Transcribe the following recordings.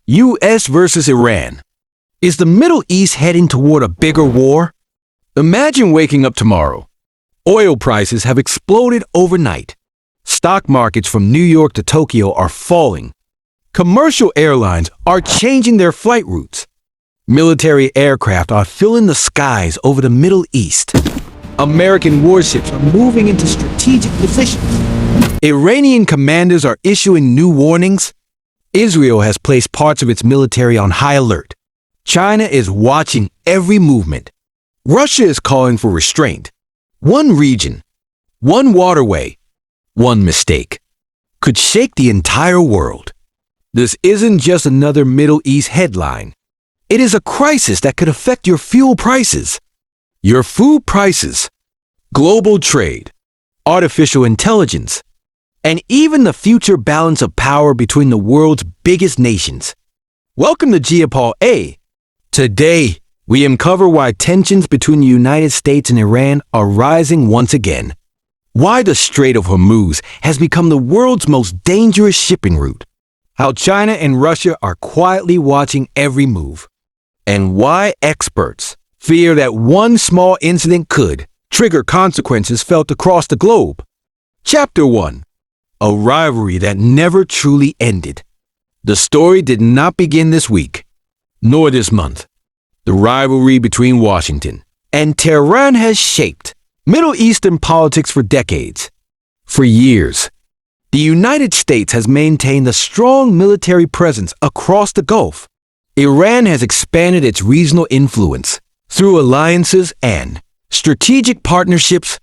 U.S. versus Iran. Is the Middle East heading toward a bigger war? Imagine waking up tomorrow. Oil prices have exploded overnight. Stock markets from New York to Tokyo are falling. Commercial airlines are changing their flight routes. Military aircraft are filling the skies over the Middle East. American warships are moving into strategic positions. Iranian commanders are issuing new warnings. Israel has placed parts of its military on high alert. China is watching every movement. Russia is calling for restraint. One region, one waterway, one mistake could shake the entire world. This isn't just another Middle East headline. It is a crisis that could affect your fuel prices, your food prices, global trade, artificial intelligence, and even the future balance of power between the world's biggest nations. Welcome to Geopol A. Today, we uncover why tensions between the United States and Iran are rising once again. Why the Strait of Hormuz has become the world's most dangerous shipping route. How China and Russia are quietly watching every move. And why experts fear that one small incident could trigger consequences felt across the globe. Chapter 1. A rivalry that never truly ended. The story did not begin this week, nor this month. The rivalry between Washington and Tehran has shaped Middle Eastern politics for decades. For years, the United States has maintained a strong military presence across the Gulf. Iran has expanded its regional influence through alliances and strategic partnerships.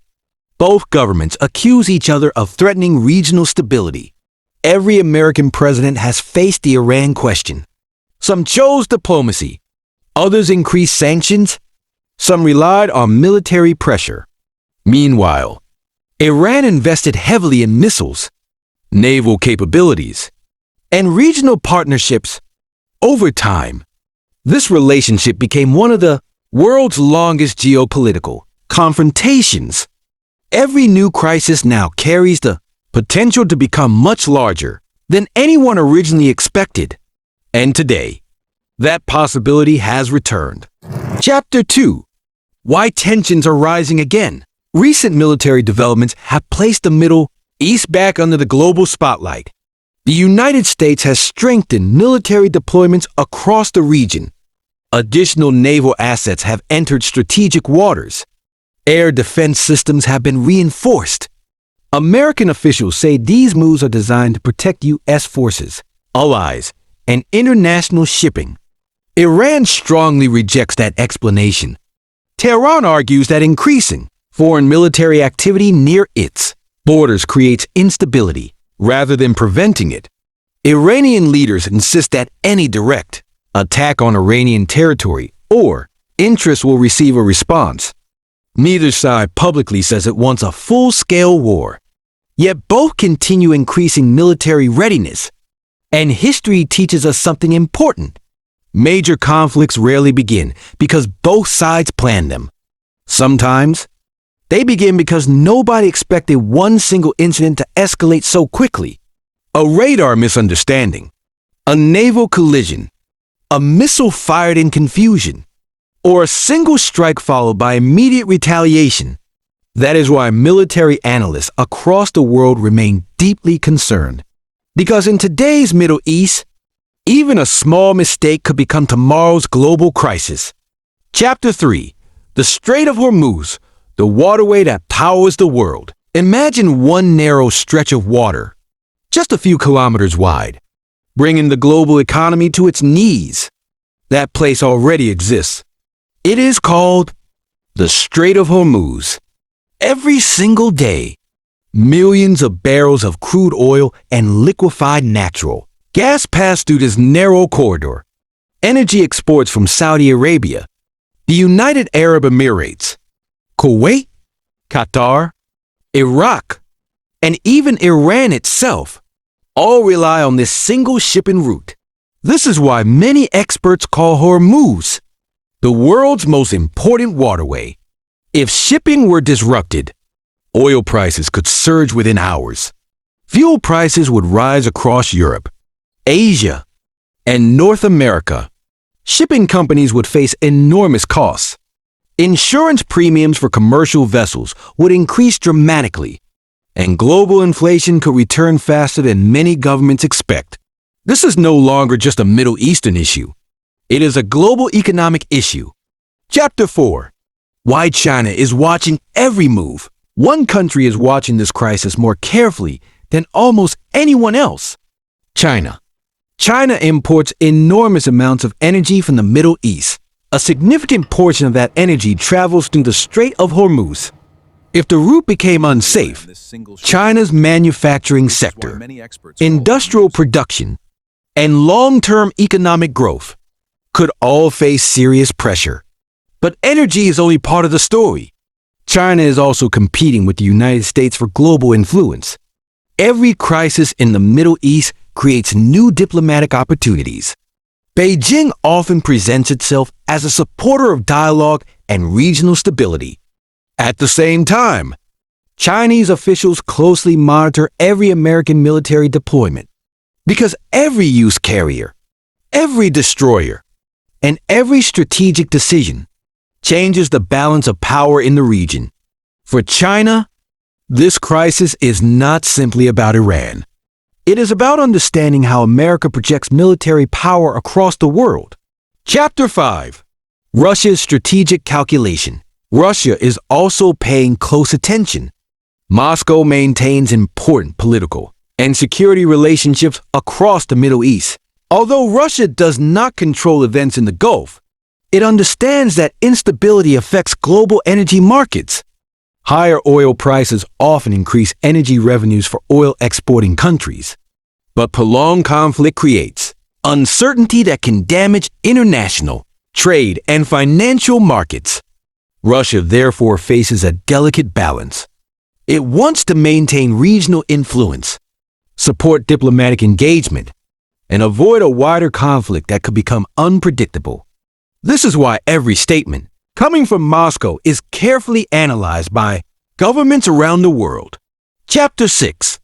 Both governments accuse each other of threatening regional stability. Every American president has faced the Iran question. Some chose diplomacy. Others increased sanctions. Some relied on military pressure. Meanwhile, Iran invested heavily in missiles, naval capabilities, and regional partnerships. Over time, this relationship became one of the world's longest geopolitical confrontations. Every new crisis now carries the potential to become much larger than anyone originally expected. And today, that possibility has returned. Chapter 2. Why tensions are rising again. Recent military developments have placed the Middle East back under the global spotlight. The United States has strengthened military deployments across the region. Additional naval assets have entered strategic waters. Air defense systems have been reinforced. American officials say these moves are designed to protect U.S. forces, allies, and international shipping. Iran strongly rejects that explanation. Tehran argues that increasing foreign military activity near its borders creates instability rather than preventing it. Iranian leaders insist that any direct attack on Iranian territory or interests will receive a response. Neither side publicly says it wants a full-scale war. Yet both continue increasing military readiness. And history teaches us something important. Major conflicts rarely begin because both sides plan them. Sometimes, they begin because nobody expected one single incident to escalate so quickly. A radar misunderstanding, a naval collision, a missile fired in confusion, or a single strike followed by immediate retaliation. That is why military analysts across the world remain deeply concerned. Because in today's Middle East, even a small mistake could become tomorrow's global crisis. Chapter 3. The Strait of Hormuz, the waterway that powers the world. Imagine one narrow stretch of water, just a few kilometers wide, bringing the global economy to its knees. That place already exists. It is called the Strait of Hormuz. Every single day, millions of barrels of crude oil and liquefied natural gas pass through this narrow corridor. Energy exports from Saudi Arabia, the United Arab Emirates, Kuwait, Qatar, Iraq, and even Iran itself all rely on this single shipping route. This is why many experts call Hormuz the world's most important waterway. If shipping were disrupted, oil prices could surge within hours. Fuel prices would rise across Europe, Asia, and North America, shipping companies would face enormous costs. Insurance premiums for commercial vessels would increase dramatically, and global inflation could return faster than many governments expect. This is no longer just a Middle Eastern issue. It is a global economic issue. Chapter 4. Why China is watching every move. One country is watching this crisis more carefully than almost anyone else. China. China imports enormous amounts of energy from the Middle East. A significant portion of that energy travels through the Strait of Hormuz. If the route became unsafe, China's manufacturing sector, industrial production, and long-term economic growth could all face serious pressure. But energy is only part of the story. China is also competing with the United States for global influence. Every crisis in the Middle East creates new diplomatic opportunities. Beijing often presents itself as a supporter of dialogue and regional stability. At the same time, Chinese officials closely monitor every American military deployment, because every use carrier, every destroyer, and every strategic decision changes the balance of power in the region. For China, this crisis is not simply about Iran. It is about understanding how America projects military power across the world. Chapter 5. Russia's strategic calculation. Russia is also paying close attention. Moscow maintains important political and security relationships across the Middle East. Although Russia does not control events in the Gulf, it understands that instability affects global energy markets. Higher oil prices often increase energy revenues for oil exporting countries. But prolonged conflict creates uncertainty that can damage international trade and financial markets. Russia therefore faces a delicate balance. It wants to maintain regional influence, support diplomatic engagement, and avoid a wider conflict that could become unpredictable. This is why every statement coming from Moscow is carefully analyzed by governments around the world. Chapter 6.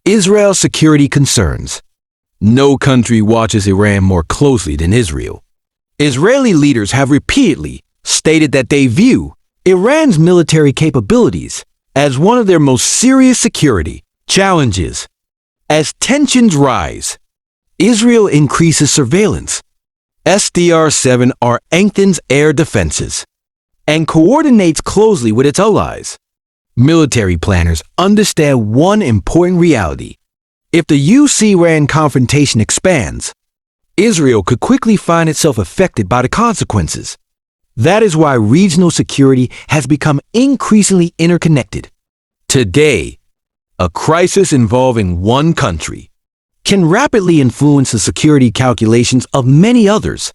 Israel's security concerns. No country watches Iran more closely than Israel. Israeli leaders have repeatedly stated that they view Iran's military capabilities as one of their most serious security challenges. As tensions rise, Israel increases surveillance. SDR-7 are strengthens air defenses and coordinates closely with its allies. Military planners understand one important reality. If the US-Iran confrontation expands, Israel could quickly find itself affected by the consequences. That is why regional security has become increasingly interconnected. Today, a crisis involving one country can rapidly influence the security calculations of many others.